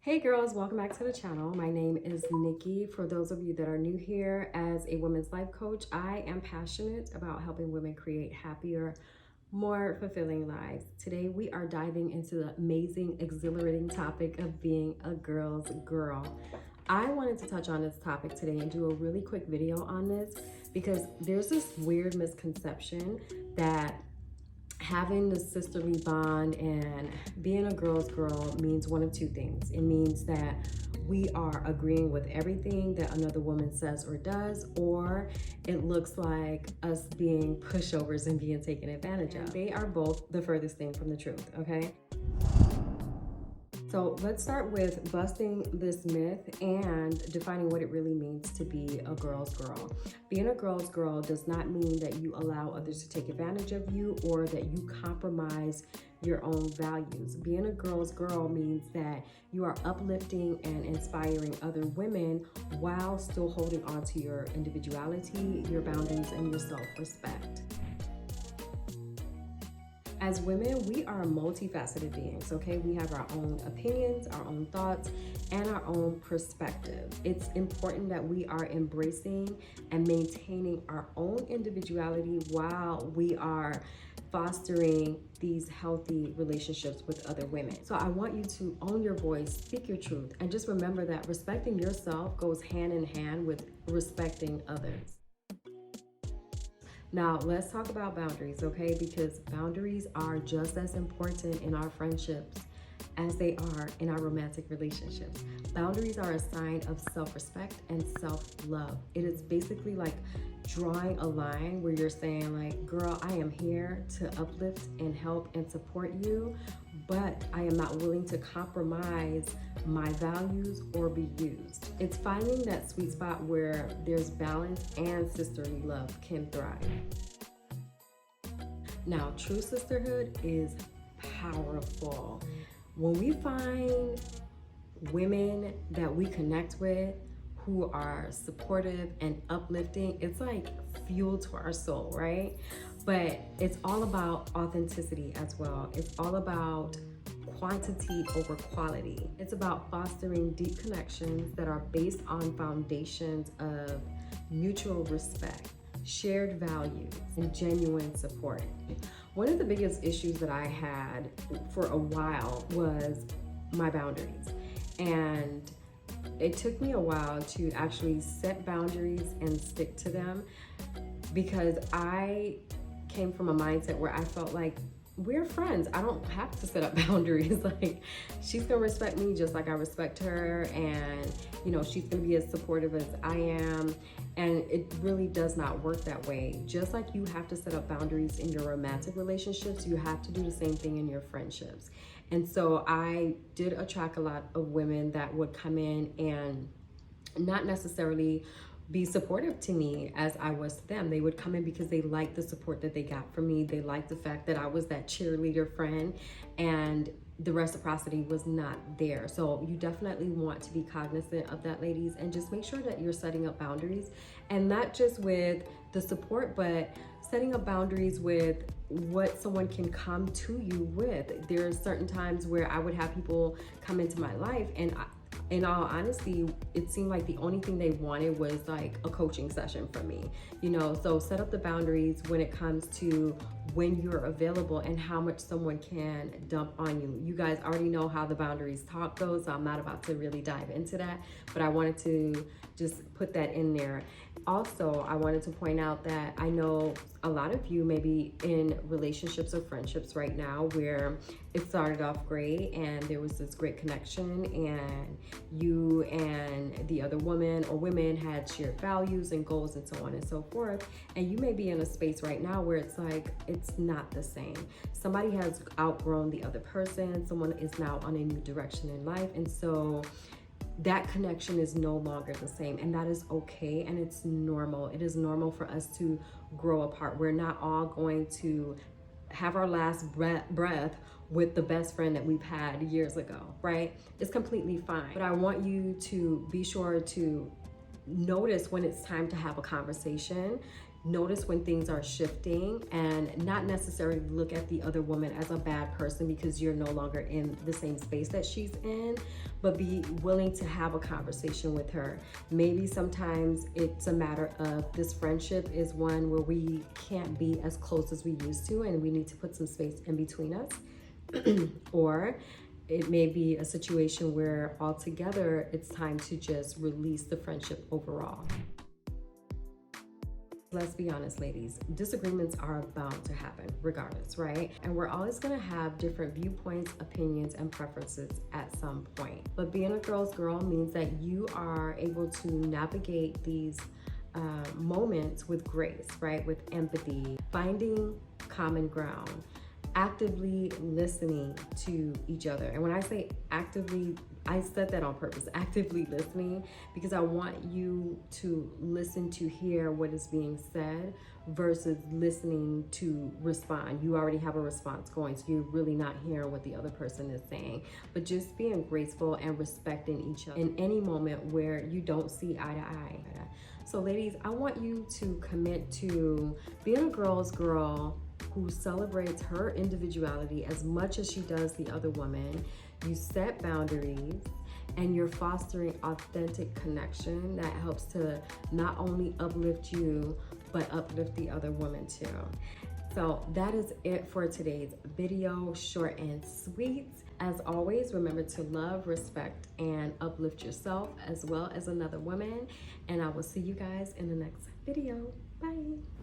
Hey girls, welcome back to the channel. My name is Nikki. For those of you that are new here, as a women's life coach, I am passionate about helping women create happier, more fulfilling lives. Today we are diving into the amazing, exhilarating topic of being a girl's girl. I wanted to touch on this topic today and do a really quick video on this because there's this weird misconception that having the sisterly bond and being a girl's girl means one of two things. It means that we are agreeing with everything that another woman says or does, or it looks like us being pushovers and being taken advantage of. They are both the furthest thing from the truth, okay? So let's start with busting this myth and defining what it really means to be a girl's girl. Being a girl's girl does not mean that you allow others to take advantage of you or that you compromise your own values. Being a girl's girl means that you are uplifting and inspiring other women while still holding on to your individuality, your boundaries, and your self-respect. As women, we are multifaceted beings, okay? We have our own opinions, our own thoughts, and our own perspective. It's important that we are embracing and maintaining our own individuality while we are fostering these healthy relationships with other women. So I want you to own your voice, speak your truth, and just remember that respecting yourself goes hand in hand with respecting others. Now, let's talk about boundaries, okay? Because boundaries are just as important in our friendships as they are in our romantic relationships. Boundaries are a sign of self-respect and self-love. It is basically like drawing a line where you're saying like, girl, I am here to uplift and help and support you, but I am not willing to compromise my values or be used. It's finding that sweet spot where there's balance and sisterly love can thrive. Now, true sisterhood is powerful. When we find women that we connect with who are supportive and uplifting, it's like fuel to our soul, right? But it's all about authenticity as well. It's all about quantity over quality. It's about fostering deep connections that are based on foundations of mutual respect, shared values, and genuine support. One of the biggest issues that I had for a while was my boundaries. And it took me a while to actually set boundaries and stick to them because I came from a mindset where I felt like we're friends. I don't have to set up boundaries. Like, she's gonna respect me just like I respect her, and you know, she's gonna be as supportive as I am. And it really does not work that way. Just like you have to set up boundaries in your romantic relationships, you have to do the same thing in your friendships. And so I did attract a lot of women that would come in and not necessarily be supportive to me as I was to them. They would come in because they liked the support that they got from me. They liked the fact that I was that cheerleader friend, and the reciprocity was not there. So you definitely want to be cognizant of that, ladies, and just make sure that you're setting up boundaries, and not just with the support, but setting up boundaries with what someone can come to you with. There are certain times where I would have people come into my life, and in all honesty, it seemed like the only thing they wanted was like a coaching session from me, you know? So set up the boundaries when it comes to when you're available and how much someone can dump on you. You guys already know how the boundaries talk goes, so I'm not about to really dive into that, but I wanted to just put that in there. Also, I wanted to point out that I know a lot of you may be in relationships or friendships right now where it started off great and there was this great connection, and you and the other woman or women had shared values and goals and so on and so forth. And you may be in a space right now where it's like, it's not the same. Somebody has outgrown the other person. Someone is now on a new direction in life. And so that connection is no longer the same, and that is okay, and it's normal. It is normal for us to grow apart. We're not all going to have our last breath with the best friend that we've had years ago, right? It's completely fine. But I want you to be sure to notice when it's time to have a conversation. notice when things are shifting and not necessarily look at the other woman as a bad person because you're no longer in the same space that she's in, but be willing to have a conversation with her. Maybe sometimes it's a matter of this friendship is one where we can't be as close as we used to and we need to put some space in between us. Or it may be a situation where altogether it's time to just release the friendship overall. Let's be honest, ladies, disagreements are bound to happen regardless, right? And we're always gonna have different viewpoints, opinions, and preferences at some point. But being a girl's girl means that you are able to navigate these moments with grace, right? With empathy, finding common ground, actively listening to each other. And when I say actively, I said that on purpose, actively listening, because I want you to listen to hear what is being said versus listening to respond. You already have a response going, so you're really not hearing what the other person is saying, but just being graceful and respecting each other in any moment where you don't see eye to eye. So ladies, I want you to commit to being a girl's girl who celebrates her individuality as much as she does the other woman. You set boundaries and you're fostering authentic connection that helps to not only uplift you, but uplift the other woman too. So that is it for today's video, short and sweet. As always, remember to love, respect, and uplift yourself as well as another woman. And I will see you guys in the next video. Bye.